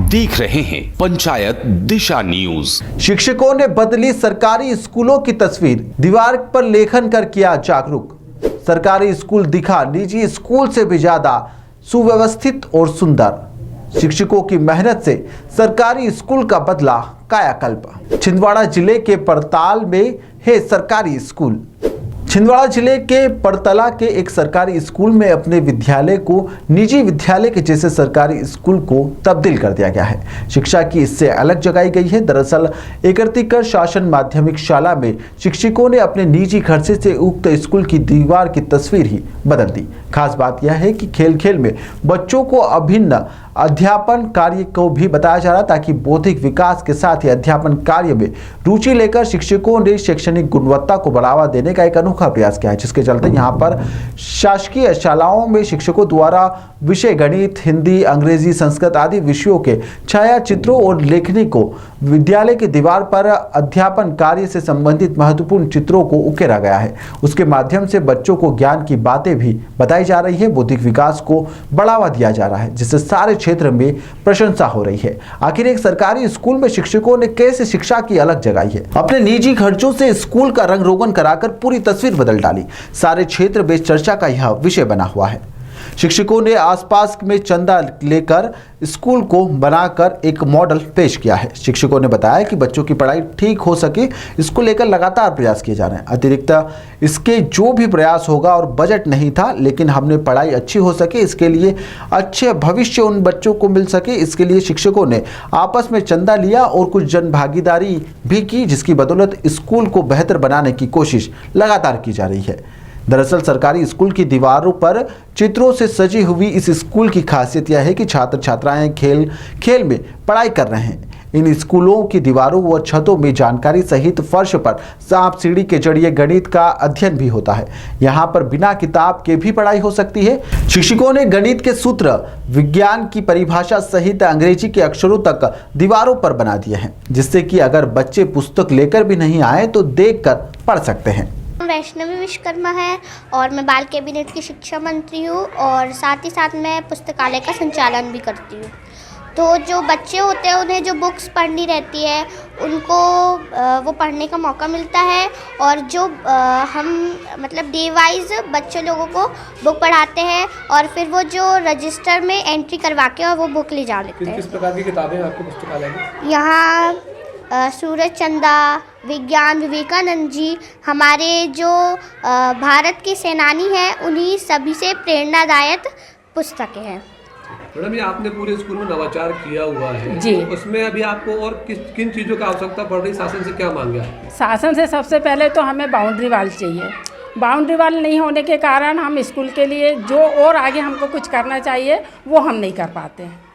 देख रहे हैं पंचायत दिशा न्यूज। शिक्षकों ने बदली सरकारी स्कूलों की तस्वीर, दीवार पर लेखन कर किया जागरूक। सरकारी स्कूल दिखा निजी स्कूल से भी ज्यादा सुव्यवस्थित और सुंदर। शिक्षकों की मेहनत से सरकारी स्कूल का बदला कायाकल्प। छिंदवाड़ा जिले के पड़ताल में है सरकारी स्कूल। छिंदवाड़ा जिले के पड़तला के एक सरकारी स्कूल में अपने विद्यालय को निजी विद्यालय के जैसे सरकारी स्कूल को तब्दील कर दिया गया है। शिक्षा की इससे अलग जगाई गई है। दरअसल एकत्रीकर शासन माध्यमिक शाला में शिक्षकों ने अपने निजी खर्चे से उक्त स्कूल की दीवार की तस्वीर ही बदल दी। खास बात यह है कि खेल खेल में बच्चों को अभिन्न अध्यापन कार्य को भी बताया जा रहा, ताकि बौद्धिक विकास के साथ ही अध्यापन कार्य में रुचि लेकर शिक्षकों ने शैक्षणिक गुणवत्ता को बढ़ावा देने का एक अनोखा प्रयास किया है, जिसके चलते यहाँ पर शासकीय शालाओं में शिक्षकों द्वारा विषय गणित, हिंदी, अंग्रेजी, संस्कृत आदि विषयों के छाया चित्रों और लेखनी को विद्यालय की दीवार पर अध्यापन कार्य से संबंधित महत्वपूर्ण चित्रों को उकेरा गया है। उसके माध्यम से बच्चों को ज्ञान की बातें भी बताई जा रही है, बौद्धिक विकास को बढ़ावा दिया जा रहा है, जिससे सारे क्षेत्र में प्रशंसा हो रही है। आखिर एक सरकारी स्कूल में शिक्षकों ने कैसे शिक्षा की अलग जगाई है। अपने निजी खर्चों से स्कूल का रंग रोगन कराकर पूरी तस्वीर बदल डाली। सारे क्षेत्र में चर्चा का यह विषय बना हुआ है। शिक्षकों ने आसपास में चंदा लेकर स्कूल को बनाकर एक मॉडल पेश किया है। शिक्षकों ने बताया कि बच्चों की पढ़ाई ठीक हो सके, इसको लेकर लगातार प्रयास किए जा रहे हैं। अतिरिक्त इसके जो भी प्रयास होगा, और बजट नहीं था, लेकिन हमने पढ़ाई अच्छी हो सके, इसके लिए अच्छे भविष्य उन बच्चों को मिल सके, इसके लिए शिक्षकों ने आपस में चंदा लिया और कुछ जन भागीदारी भी की, जिसकी बदौलत स्कूल को बेहतर बनाने की कोशिश लगातार की जा रही है। दरअसल सरकारी स्कूल की दीवारों पर चित्रों से सजी हुई इस स्कूल की खासियत यह है कि छात्र छात्राएं खेल खेल में पढ़ाई कर रहे हैं। इन स्कूलों की दीवारों व छतों में जानकारी सहित फर्श पर सांप सीढ़ी के जरिए गणित का अध्ययन भी होता है। यहाँ पर बिना किताब के भी पढ़ाई हो सकती है। शिक्षकों ने गणित के सूत्र, विज्ञान की परिभाषा सहित अंग्रेजी के अक्षरों तक दीवारों पर बना दिए हैं, जिससे कि अगर बच्चे पुस्तक लेकर भी नहीं आए तो देखकर पढ़ सकते हैं। वैष्णवी विश्वकर्मा है और मैं बाल कैबिनेट की शिक्षा मंत्री हूँ, और साथ ही साथ मैं पुस्तकालय का संचालन भी करती हूँ। तो जो बच्चे होते हैं उन्हें जो बुक्स पढ़नी रहती है उनको वो पढ़ने का मौका मिलता है, और जो हम मतलब डे वाइज बच्चों लोगों को बुक पढ़ाते हैं और फिर वो जो रजिस्टर में एंट्री करवा के और वो बुक ले जा लेते हैं। किस प्रकार की किताबें हैं आपके पुस्तकालय में? यहाँ सूरज चंदा, विज्ञान, विवेकानंद जी, हमारे जो भारत के सेनानी हैं, उन्हीं सभी से प्रेरणादायक पुस्तकें हैं। मैडम, ये आपने पूरे स्कूल में नवाचार किया हुआ है जी। तो उसमें अभी आपको और किन चीज़ों की आवश्यकता पड़ रही, शासन से क्या मांगे आप? शासन से सबसे पहले तो हमें बाउंड्री वाल चाहिए। बाउंड्री वाल नहीं होने के कारण हम स्कूल के लिए जो और आगे हमको कुछ करना चाहिए वो हम नहीं कर पाते हैं।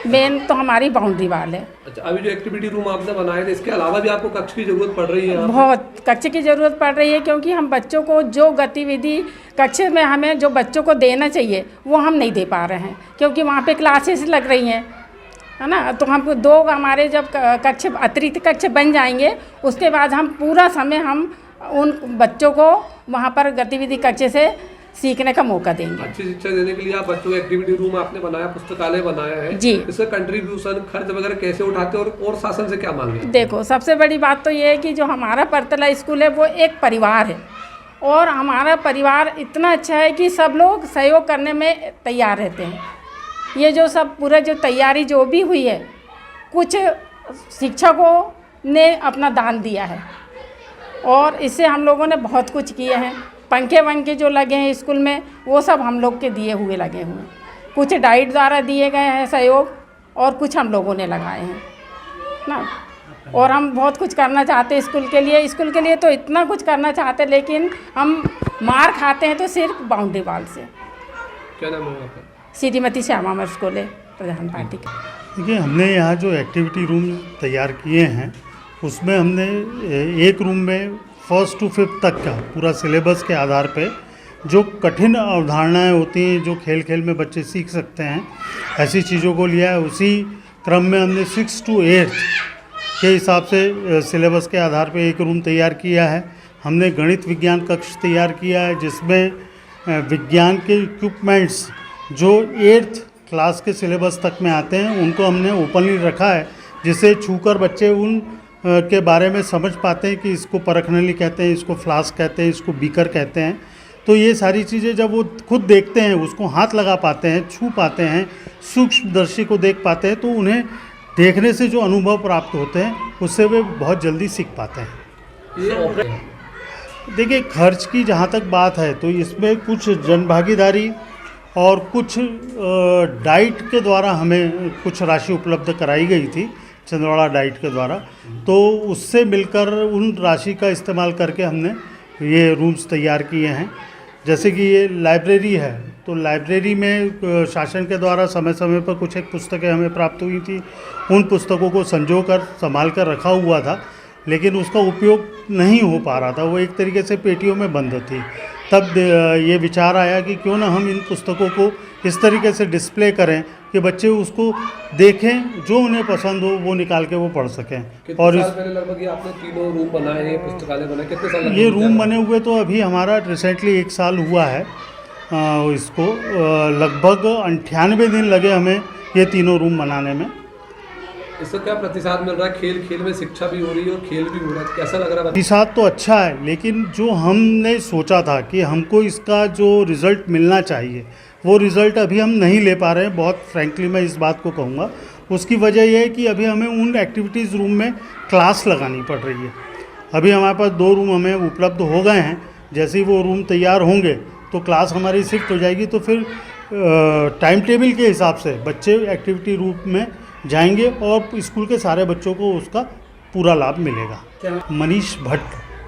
मेन तो हमारी बाउंड्री वाल है। अच्छा, अभी जो एक्टिविटी रूम आपने बनाए थे, इसके अलावा भी आपको कक्ष की जरूरत पड़ रही है? बहुत कक्ष की ज़रूरत पड़ रही है, क्योंकि हम बच्चों को जो गतिविधि कक्ष में हमें जो बच्चों को देना चाहिए वो हम नहीं दे पा रहे हैं, क्योंकि वहाँ पे क्लासेस लग रही हैं, है ना। तो हम दो हमारे जब कक्ष अतिरिक्त कक्ष बन जाएंगे, उसके बाद हम पूरा समय हम उन बच्चों को वहाँ पर गतिविधि कक्ष से सीखने का मौका देंगे। अच्छी शिक्षा देने के लिए आप बच्चों को एक्टिविटी रूम आपने बनाया, पुस्तकालय बनाया है जी। इसका कंट्रीब्यूशन, खर्च वगैरह कैसे उठाते हैं और शासन से क्या मांगे? देखो, सबसे बड़ी बात तो ये है कि जो हमारा पड़तला स्कूल है वो एक परिवार है, और हमारा परिवार इतना अच्छा है कि सब लोग सहयोग करने में तैयार रहते हैं। ये जो सब पूरा जो तैयारी जो भी हुई है, कुछ शिक्षकों ने अपना दान दिया है, और इससे हम लोगों ने बहुत कुछ किए हैं। पंखे वंखे जो लगे हैं स्कूल में वो सब हम लोग के दिए हुए लगे हुए हैं। कुछ डाइट द्वारा दिए गए हैं सहयोग, और कुछ हम लोगों ने लगाए हैं ना। और हम बहुत कुछ करना चाहते हैं स्कूल के लिए। स्कूल के लिए तो इतना कुछ करना चाहते हैं, लेकिन हम मार खाते हैं तो सिर्फ बाउंड्री वाल से। क्या नाम है आपका? श्रीमती श्यामा मस्कोले, प्रधान पार्टी के। देखिए, हमने यहाँ जो एक्टिविटी रूम तैयार किए हैं उसमें हमने एक रूम में 1st to 5th तक का पूरा सिलेबस के आधार पे जो कठिन अवधारणाएं होती हैं, जो खेल खेल में बच्चे सीख सकते हैं, ऐसी चीज़ों को लिया है। उसी क्रम में हमने 6th to 8th के हिसाब से सिलेबस के आधार पे एक रूम तैयार किया है। हमने गणित विज्ञान कक्ष तैयार किया है, जिसमें विज्ञान के इक्विपमेंट्स जो 8th क्लास के सिलेबस तक में आते हैं उनको हमने ओपनली रखा है, जिससे छूकर बच्चे उन के बारे में समझ पाते हैं कि इसको परखनली कहते हैं, इसको फ्लास्क कहते हैं, इसको बीकर कहते हैं। तो ये सारी चीज़ें जब वो खुद देखते हैं, उसको हाथ लगा पाते हैं, छू पाते हैं, सूक्ष्मदर्शी को देख पाते हैं, तो उन्हें देखने से जो अनुभव प्राप्त होते हैं उससे वे बहुत जल्दी सीख पाते हैं। देखिए, खर्च की जहाँ तक बात है तो इसमें कुछ जनभागीदारी और कुछ डाइट के द्वारा हमें कुछ राशि उपलब्ध कराई गई थी, छिंदवाड़ा डाइट के द्वारा। तो उससे मिलकर उन राशि का इस्तेमाल करके हमने ये रूम्स तैयार किए हैं। जैसे कि ये लाइब्रेरी है, तो लाइब्रेरी में शासन के द्वारा समय समय पर कुछ एक पुस्तकें हमें प्राप्त हुई थी। उन पुस्तकों को संजो कर संभाल कर रखा हुआ था, लेकिन उसका उपयोग नहीं हो पा रहा था, वो एक तरीके से पेटियों में बंद थी। तब ये विचार आया कि क्यों ना हम इन पुस्तकों को इस तरीके से डिस्प्ले करें कि बच्चे उसको देखें, जो उन्हें पसंद हो वो निकाल के वो पढ़ सकें। और साल पहले लगभग ये आपने 3 रूम बनाए, पुस्तकालय बनाए, कितने साल लगे? ये रूम बने हुए तो अभी हमारा रिसेंटली 1 साल हुआ है। इसको लगभग 98 दिन लगे हमें ये 3 रूम बनाने में। इससे क्या प्रतिसाद मिल रहा है? खेल खेल में शिक्षा भी हो रही है और खेल भी हो रहा है, कैसा लग रहा है? प्रतिसाद तो अच्छा है, लेकिन जो हमने सोचा था कि हमको इसका जो रिज़ल्ट मिलना चाहिए वो रिज़ल्ट अभी हम नहीं ले पा रहे हैं। बहुत फ्रैंकली मैं इस बात को कहूँगा। उसकी वजह यह है कि अभी हमें उन एक्टिविटीज़ रूम में क्लास लगानी पड़ रही है। अभी हमारे पास 2 रूम हमें उपलब्ध हो गए हैं। जैसे ही वो रूम तैयार होंगे तो क्लास हमारी शिफ्ट हो जाएगी, तो फिर टाइम टेबल के हिसाब से बच्चे एक्टिविटी रूम में जाएंगे और स्कूल के सारे बच्चों को उसका पूरा लाभ मिलेगा। मनीष भट्ट।